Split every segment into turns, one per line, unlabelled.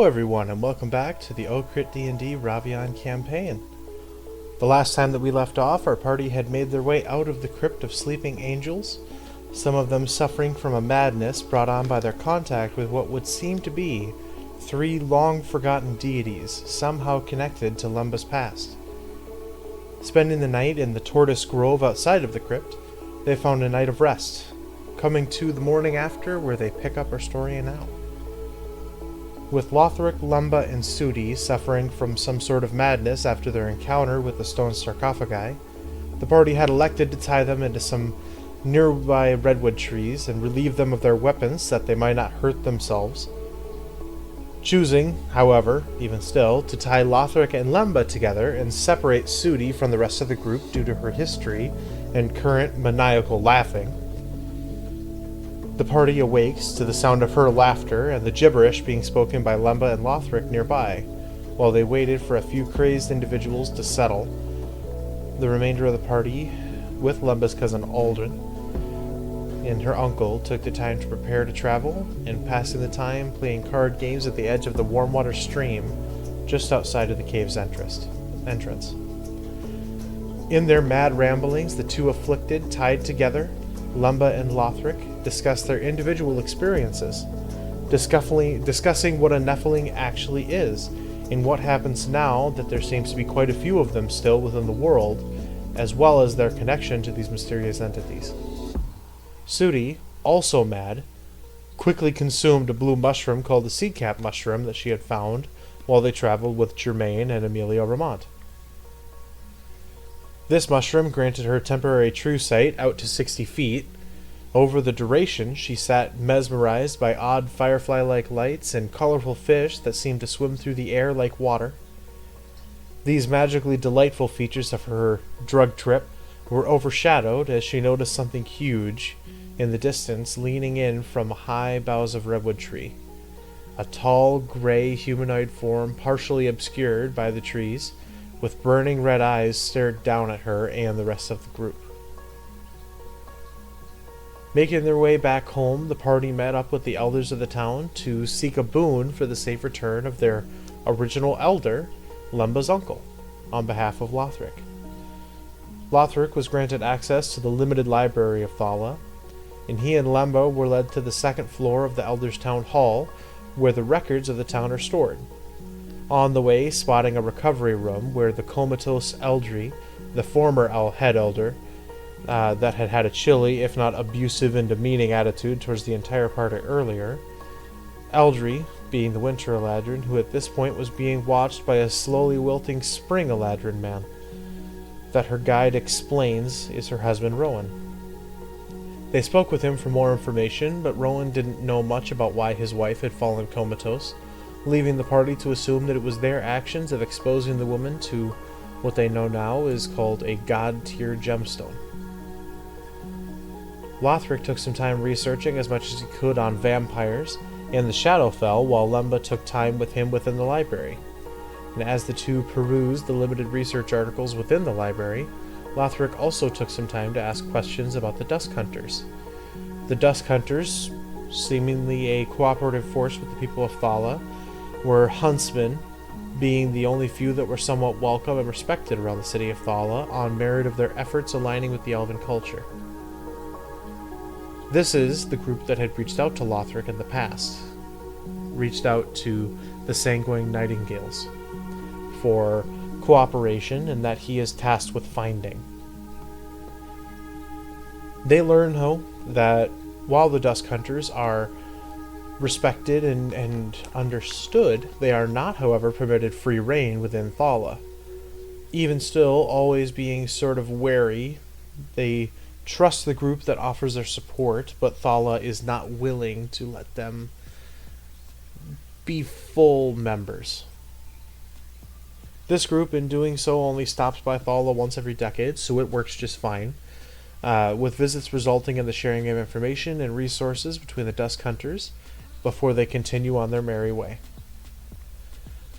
Hello everyone, and welcome back to the Ocrit D&D Ravean campaign. The last time that we left off, our party had made their way out of the Crypt of Sleeping Angels, some of them suffering from a madness brought on by their contact with what would seem to be three long-forgotten deities, somehow connected to Lumba's past. Spending the night in the Tortoise Grove outside of the crypt, they found a night of rest, coming to the morning after where they pick up our story now. With Lothric, Lumba, and Sudi suffering from some sort of madness after their encounter with the stone sarcophagi, the party had elected to tie them into some nearby redwood trees and relieve them of their weapons so that they might not hurt themselves. Choosing, however, even still, to tie Lothric and Lumba together and separate Sudi from the rest of the group due to her history and current maniacal laughing. The party awakes to the sound of her laughter and the gibberish being spoken by Lumba and Lothric nearby, while they waited for a few crazed individuals to settle. The remainder of the party, with Lumba's cousin Aldrin and her uncle, took the time to prepare to travel, and passing the time playing card games at the edge of the Warmwater stream just outside of the cave's entrance. In their mad ramblings, the two afflicted, tied together, Lumba and Lothric, discuss their individual experiences, discussing what a Nephilim actually is, and what happens now that there seems to be quite a few of them still within the world, as well as their connection to these mysterious entities. Sudi, also mad, quickly consumed a blue mushroom called the seedcap mushroom that she had found while they traveled with Germain and Amelia Ramont. This mushroom granted her temporary true sight out to 60 feet. Over the duration, she sat mesmerized by odd firefly-like lights and colorful fish that seemed to swim through the air like water. These magically delightful features of her drug trip were overshadowed as she noticed something huge in the distance leaning in from high boughs of redwood tree. A tall, gray humanoid form partially obscured by the trees, with burning red eyes stared down at her and the rest of the group. Making their way back home, the party met up with the elders of the town to seek a boon for the safe return of their original elder, Lumba's uncle, on behalf of Lothric. Lothric was granted access to the limited library of Thala, and he and Lumba were led to the second floor of the elders' town hall, where the records of the town are stored. On the way, spotting a recovery room where the comatose Eldri, the former head elder, that had had a chilly, if not abusive and demeaning attitude towards the entire party earlier. Eldri, being the winter Eladrin, who at this point was being watched by a slowly wilting spring Eladrin man, that her guide explains is her husband Rowan. They spoke with him for more information, but Rowan didn't know much about why his wife had fallen comatose, leaving the party to assume that it was their actions of exposing the woman to what they know now is called a god-tier gemstone. Lothric took some time researching as much as he could on vampires and the Shadowfell, while Lumba took time with him within the library. And as the two perused the limited research articles within the library, Lothric also took some time to ask questions about the Dusk Hunters. The Dusk Hunters, seemingly a cooperative force with the people of Thala, were huntsmen, being the only few that were somewhat welcome and respected around the city of Thala on merit of their efforts aligning with the elven culture. This is the group that had reached out to Lothric in the past, reached out to the Sanguine Nightingales for cooperation, and that he is tasked with finding. They learn, though, that while the Dusk Hunters are respected and understood, they are not, however, permitted free reign within Thala. Even still, always being sort of wary, they trust the group that offers their support, but Thala is not willing to let them be full members. This group, in doing so, only stops by Thala once every decade, so it works just fine, with visits resulting in the sharing of information and resources between the Dusk Hunters before they continue on their merry way.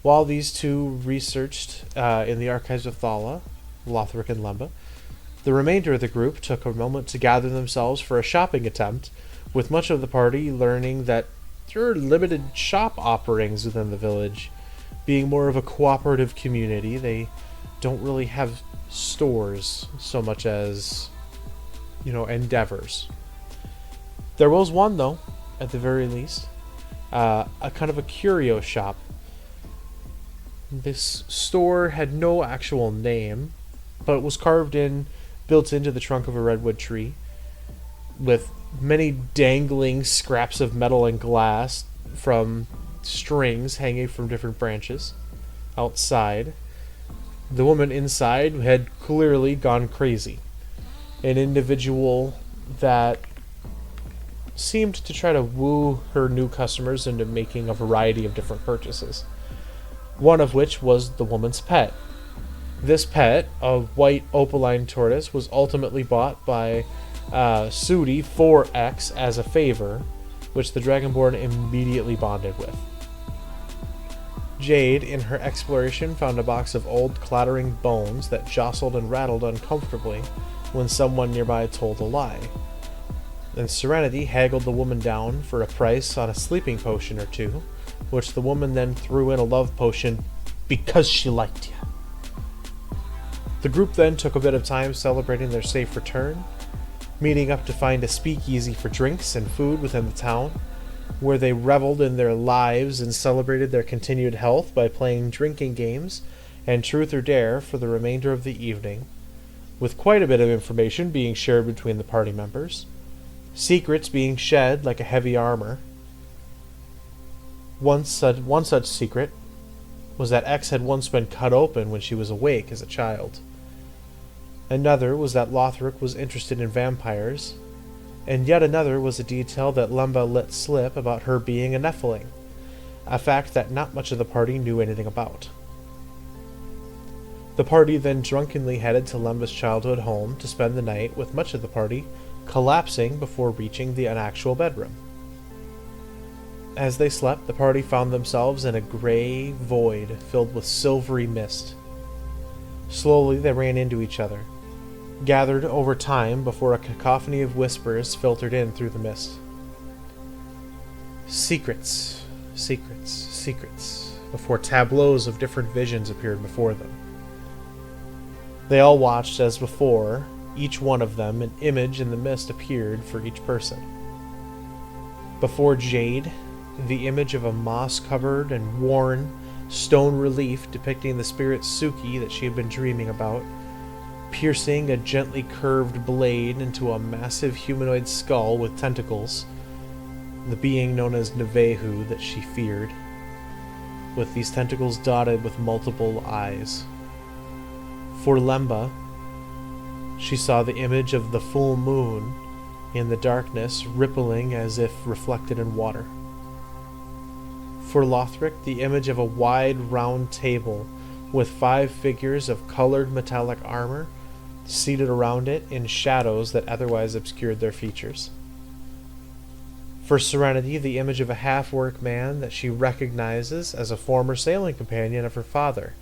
While these two researched in the archives of Thala, Lothric and Lumba, the remainder of the group took a moment to gather themselves for a shopping attempt, with much of the party learning that there are limited shop offerings within the village. Being more of a cooperative community, they don't really have stores so much as, endeavors. There was one, though, at the very least. A kind of a curio shop. This store had no actual name, but it was built into the trunk of a redwood tree, with many dangling scraps of metal and glass from strings hanging from different branches outside. The woman inside had clearly gone crazy. An individual that seemed to try to woo her new customers into making a variety of different purchases. One of which was the woman's pet. This pet, a white opaline tortoise, was ultimately bought by Sudi for X as a favor, which the Dragonborn immediately bonded with. Jade, in her exploration, found a box of old clattering bones that jostled and rattled uncomfortably when someone nearby told a lie. And Serenity haggled the woman down for a price on a sleeping potion or two, which the woman then threw in a love potion because she liked you. The group then took a bit of time celebrating their safe return, meeting up to find a speakeasy for drinks and food within the town, where they reveled in their lives and celebrated their continued health by playing drinking games and truth or dare for the remainder of the evening, with quite a bit of information being shared between the party members, secrets being shed like a heavy armor. One such secret was that X had once been cut open when she was awake as a child. Another was that Lothric was interested in vampires, and yet another was a detail that Lemba let slip about her being a Nephilim, a fact that not much of the party knew anything about. The party then drunkenly headed to Lemba's childhood home to spend the night, with much of the party collapsing before reaching the actual bedroom. As they slept, the party found themselves in a gray void filled with silvery mist. Slowly they ran into each other, gathered over time before a cacophony of whispers filtered in through the mist. Secrets, secrets, secrets, before tableaus of different visions appeared before them. They all watched as before, each one of them, an image in the mist appeared for each person. Before Jade, the image of a moss-covered and worn stone relief depicting the spirit Suki that she had been dreaming about, piercing a gently curved blade into a massive humanoid skull with tentacles, the being known as Nevehu that she feared, with these tentacles dotted with multiple eyes. For Lemba, she saw the image of the full moon in the darkness, rippling as if reflected in water. For Lothric, the image of a wide, round table with 5 figures of colored metallic armor seated around it in shadows that otherwise obscured their features. For Serenity, the image of a half-orc man that she recognizes as a former sailing companion of her father,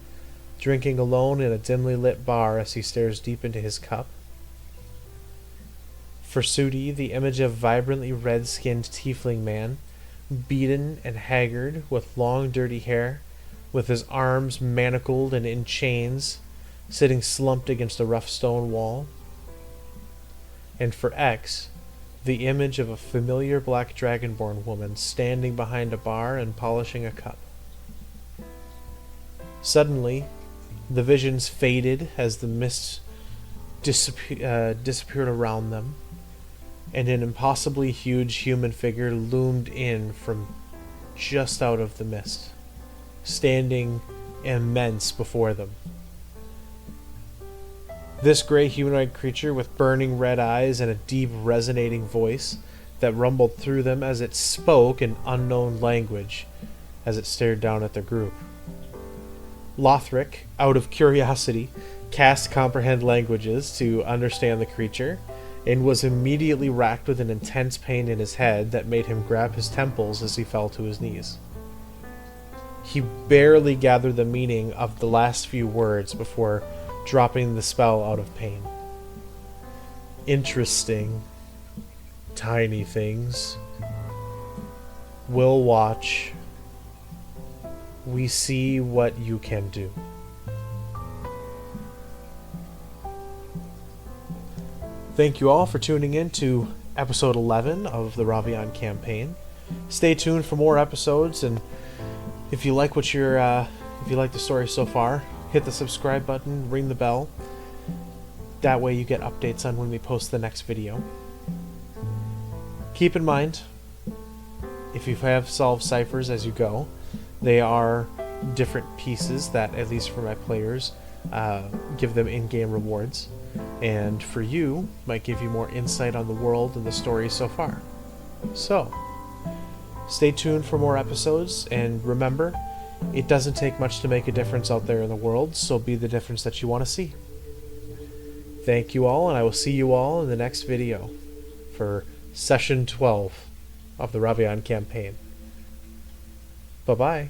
drinking alone in a dimly lit bar as he stares deep into his cup. For Sudi, the image of vibrantly red-skinned tiefling man, beaten and haggard, with long dirty hair, with his arms manacled and in chains, sitting slumped against a rough stone wall. And for X, the image of a familiar black dragonborn woman standing behind a bar and polishing a cup. Suddenly, the visions faded as the mist disappeared around them, and an impossibly huge human figure loomed in from just out of the mist, standing immense before them. This gray humanoid creature with burning red eyes and a deep resonating voice that rumbled through them as it spoke an unknown language as it stared down at the group. Lothric, out of curiosity, cast Comprehend Languages to understand the creature, and was immediately racked with an intense pain in his head that made him grab his temples as he fell to his knees. He barely gathered the meaning of the last few words before dropping the spell out of pain. Interesting. Tiny things. we'll watch. We see what you can do. Thank you all for tuning in to episode 11 of the Ravean campaign. Stay tuned for more episodes, and if you like what if you like the story so far, hit the subscribe button, ring the bell. That way you get updates on when we post the next video. Keep in mind, if you have solved ciphers as you go, they are different pieces that, at least for my players, give them in-game rewards, and for you, might give you more insight on the world and the story so far. So, stay tuned for more episodes, and remember, it doesn't take much to make a difference out there in the world, so be the difference that you want to see. Thank you all, and I will see you all in the next video for Session 12 of the Ravean campaign. Bye-bye.